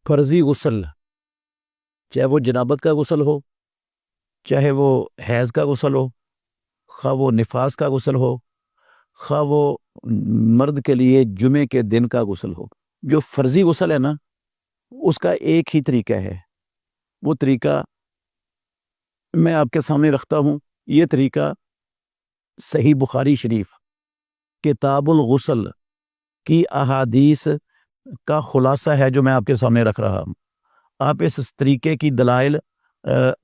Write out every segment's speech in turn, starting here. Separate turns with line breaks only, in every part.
فرضی غسل، چاہے وہ جنابت کا غسل ہو، چاہے وہ حیض کا غسل ہو، خواہ وہ نفاس کا غسل ہو، خواہ وہ مرد کے لیے جمعے کے دن کا غسل ہو، جو فرضی غسل ہے نا اس کا ایک ہی طریقہ ہے۔ وہ طریقہ میں آپ کے سامنے رکھتا ہوں۔ یہ طریقہ صحیح بخاری شریف کتاب الغسل کی احادیث کا خلاصہ ہے جو میں آپ کے سامنے رکھ رہا ہوں۔ آپ اس طریقے کی دلائل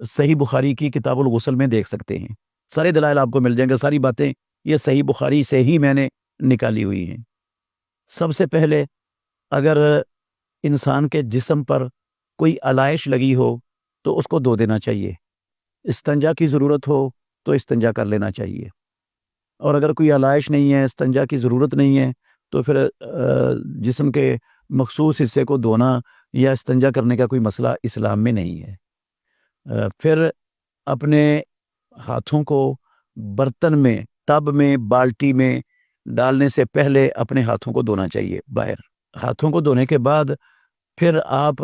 صحیح بخاری کی کتاب الغسل میں دیکھ سکتے ہیں۔ سارے دلائل آپ کو مل جائیں گے، ساری باتیں یہ صحیح بخاری سے ہی میں نے نکالی ہوئی ہیں۔ سب سے پہلے اگر انسان کے جسم پر کوئی علائش لگی ہو تو اس کو دھو دینا چاہیے۔ استنجا کی ضرورت ہو تو استنجا کر لینا چاہیے، اور اگر کوئی علائش نہیں ہے، استنجا کی ضرورت نہیں ہے، تو پھر جسم کے مخصوص حصے کو دھونا یا استنجا کرنے کا کوئی مسئلہ اسلام میں نہیں ہے۔ پھر اپنے ہاتھوں کو برتن میں، ٹب میں، بالٹی میں ڈالنے سے پہلے اپنے ہاتھوں کو دھونا چاہیے باہر۔ ہاتھوں کو دھونے کے بعد پھر آپ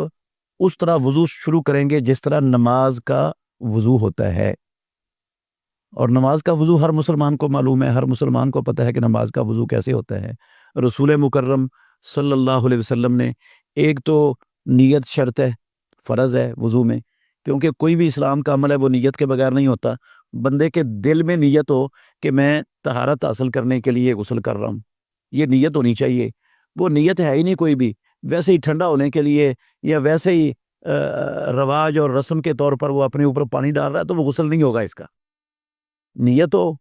اس طرح وضو شروع کریں گے جس طرح نماز کا وضو ہوتا ہے، اور نماز کا وضو ہر مسلمان کو معلوم ہے، ہر مسلمان کو پتہ ہے کہ نماز کا وضو کیسے ہوتا ہے۔ رسول مکرم صلی اللہ علیہ وسلم نے ایک تو نیت شرط ہے، فرض ہے وضو میں، کیونکہ کوئی بھی اسلام کا عمل ہے وہ نیت کے بغیر نہیں ہوتا۔ بندے کے دل میں نیت ہو کہ میں طہارت حاصل کرنے کے لیے غسل کر رہا ہوں، یہ نیت ہونی چاہیے۔ وہ نیت ہے ہی نہیں کوئی بھی، ویسے ہی ٹھنڈا ہونے کے لیے یا ویسے ہی رواج اور رسم کے طور پر وہ اپنے اوپر پانی ڈال رہا ہے تو وہ غسل نہیں ہوگا اس کا۔ نیت ہو،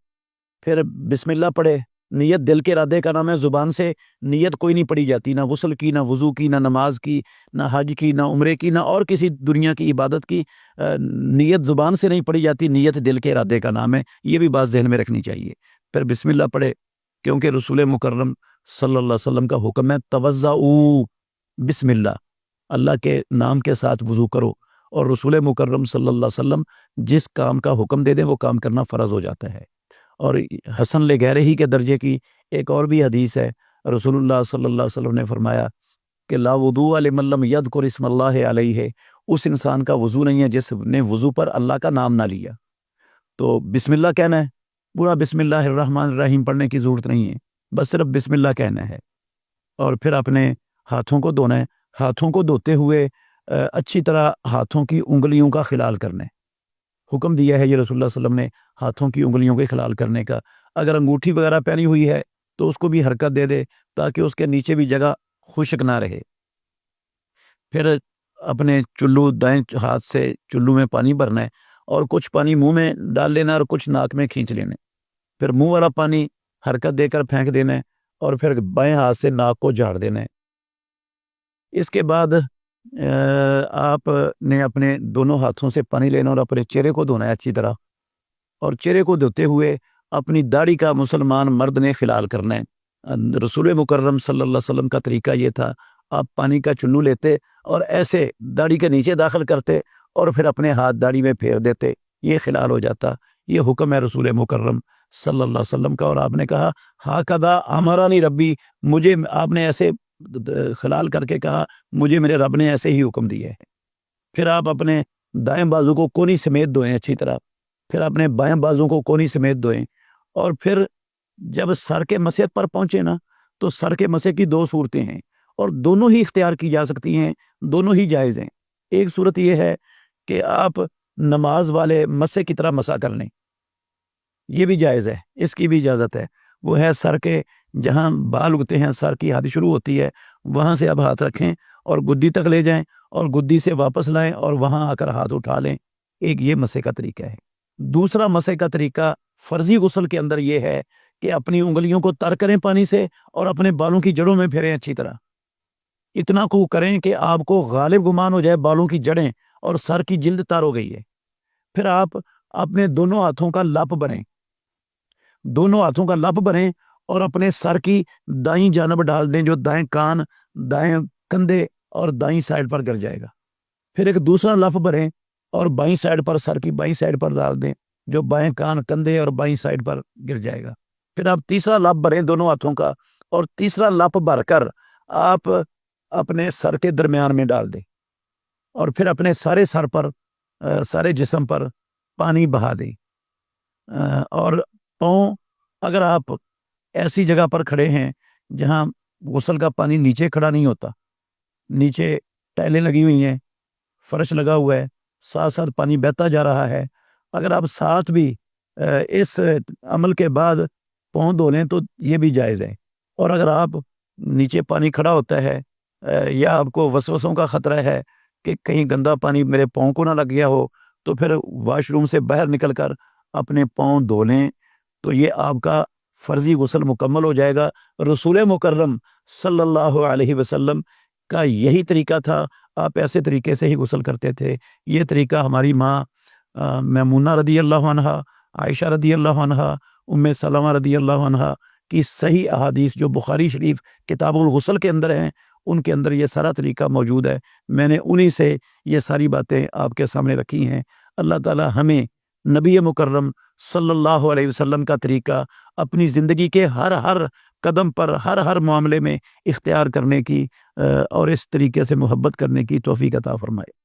پھر بسم اللہ پڑھے۔ نیت دل کے ارادے کا نام ہے، زبان سے نیت کوئی نہیں پڑھی جاتی، نہ غسل کی، نہ وضو کی، نہ نماز کی، نہ حج کی، نہ عمرے کی، نہ اور کسی دنیا کی عبادت کی۔ نیت زبان سے نہیں پڑھی جاتی، نیت دل کے ارادے کا نام ہے، یہ بھی بات ذہن میں رکھنی چاہیے۔ پھر بسم اللہ پڑھے، کیونکہ رسول مکرم صلی اللہ علیہ وسلم کا حکم ہے توضؤ بسم اللہ، اللہ کے نام کے ساتھ وضو کرو، اور رسول مکرم صلی اللہ علیہ وسلم جس کام کا حکم دے دیں وہ کام کرنا فرض ہو جاتا ہے۔ اور حسن لغیرہ کے درجے کی ایک اور بھی حدیث ہے، رسول اللہ صلی اللہ علیہ وسلم نے فرمایا کہ لا وضوء لمن لم یذکر اسم اللہ علیہ، اس انسان کا وضو نہیں ہے جس نے وضو پر اللہ کا نام نہ لیا۔ تو بسم اللہ کہنا ہے، پورا بسم اللہ الرحمن الرحیم پڑھنے کی ضرورت نہیں ہے، بس صرف بسم اللہ کہنا ہے۔ اور پھر اپنے ہاتھوں کو دھونا ہے، ہاتھوں کو دھوتے ہوئے اچھی طرح ہاتھوں کی انگلیوں کا خلال کرنا ہے۔ حکم دیا ہے یہ رسول اللہ صلی اللہ علیہ وسلم نے ہاتھوں کی انگلیوں کے خلال کرنے کا۔ اگر انگوٹھی وغیرہ پہنی ہوئی ہے تو اس کو بھی حرکت دے دے تاکہ اس کے نیچے بھی جگہ خشک نہ رہے۔ پھر اپنے چلو، دائیں ہاتھ سے چلو میں پانی بھرنا ہے، اور کچھ پانی منہ میں ڈال لینا اور کچھ ناک میں کھینچ لینا ہے۔ پھر منہ والا پانی حرکت دے کر پھینک دینا ہے، اور پھر بائیں ہاتھ سے ناک کو جھاڑ دینا ہے۔ اس کے بعد آپ نے اپنے دونوں ہاتھوں سے پانی لینا اور اپنے چہرے کو دھونا ہے اچھی طرح، اور چہرے کو دھوتے ہوئے اپنی داڑھی کا مسلمان مرد نے خلال کرنا ہے۔ رسول مکرم صلی اللہ علیہ وسلم کا طریقہ یہ تھا، آپ پانی کا چلو لیتے اور ایسے داڑھی کے نیچے داخل کرتے اور پھر اپنے ہاتھ داڑھی میں پھیر دیتے، یہ خلال ہو جاتا۔ یہ حکم ہے رسول مکرم صلی اللہ علیہ وسلم کا، اور آپ نے کہا ہاکذا امرنی ربی، مجھے آپ نے ایسے خلال کر کے کہا مجھے میرے رب نے ایسے ہی حکم دیا ہے۔ پھر آپ اپنے دائیں بازو کو کونی سمیت دھوئیں اچھی طرح، پھر اپنے بائیں بازو کو کونی سمیت دھوئیں، اور پھر جب سر کے مسے پر پہنچے نا تو سر کے مسے کی دو صورتیں ہیں، اور دونوں ہی اختیار کی جا سکتی ہیں، دونوں ہی جائز ہیں۔ ایک صورت یہ ہے کہ آپ نماز والے مسے کی طرح مسا کر لیں، یہ بھی جائز ہے، اس کی بھی اجازت ہے۔ وہ ہے سر کے جہاں بال اگتے ہیں، سر کی حد شروع ہوتی ہے، وہاں سے آپ ہاتھ رکھیں اور گدی تک لے جائیں، اور گدی سے واپس لائیں اور وہاں آ کر ہاتھ اٹھا لیں۔ ایک یہ مسے کا طریقہ ہے۔ دوسرا مسے کا طریقہ فرضی غسل کے اندر یہ ہے کہ اپنی انگلیوں کو تر کریں پانی سے اور اپنے بالوں کی جڑوں میں پھیریں اچھی طرح، اتنا کو کریں کہ آپ کو غالب گمان ہو جائے بالوں کی جڑیں اور سر کی جلد تر ہو گئی ہے۔ پھر آپ اپنے دونوں ہاتھوں کا لپ بنیں، دونوں ہاتھوں کا لپ بنیں اور اپنے سر کی دائیں جانب ڈال دیں، جو دائیں کان، دائیں کندھے اور دائیں سائڈ پر گر جائے گا۔ پھر ایک دوسرا لپ بھریں اور بائیں سائڈ پر، سر کی بائیں سائڈ پر ڈال دیں، جو بائیں کان، کندھے اور بائیں سائڈ پر گر جائے گا۔ پھر آپ تیسرا لپ بھریں دونوں ہاتھوں کا، اور تیسرا لپ بھر کر آپ اپنے سر کے درمیان میں ڈال دیں۔ اور پھر اپنے سارے سر پر سارے جسم پر پانی بہا دیں، اور پاؤں، اگر آپ ایسی جگہ پر کھڑے ہیں جہاں غسل کا پانی نیچے کھڑا نہیں ہوتا، نیچے ٹائلیں لگی ہوئی ہیں، فرش لگا ہوا ہے، ساتھ ساتھ پانی بہتا جا رہا ہے، اگر آپ ساتھ بھی اس عمل کے بعد پاؤں دھو لیں تو یہ بھی جائز ہے۔ اور اگر آپ نیچے پانی کھڑا ہوتا ہے یا آپ کو وسوسوں کا خطرہ ہے کہ کہیں گندا پانی میرے پاؤں کو نہ لگ گیا ہو، تو پھر واش روم سے باہر نکل کر اپنے پاؤں دھو لیں، تو یہ آپ کا فرضی غسل مکمل ہو جائے گا۔ رسول مکرم صلی اللہ علیہ وسلم کا یہی طریقہ تھا، آپ ایسے طریقے سے ہی غسل کرتے تھے۔ یہ طریقہ ہماری ماں میمونہ رضی اللہ عنہ، عائشہ رضی اللہ عنہ، ام سلمہ رضی اللہ عنہ کی صحیح احادیث جو بخاری شریف کتاب الغسل کے اندر ہیں، ان کے اندر یہ سارا طریقہ موجود ہے۔ میں نے انہی سے یہ ساری باتیں آپ کے سامنے رکھی ہیں۔ اللہ تعالی ہمیں نبی مکرم صلی اللہ علیہ وسلم کا طریقہ اپنی زندگی کے ہر قدم پر، ہر معاملے میں اختیار کرنے کی اور اس طریقے سے محبت کرنے کی توفیق عطا فرمائے۔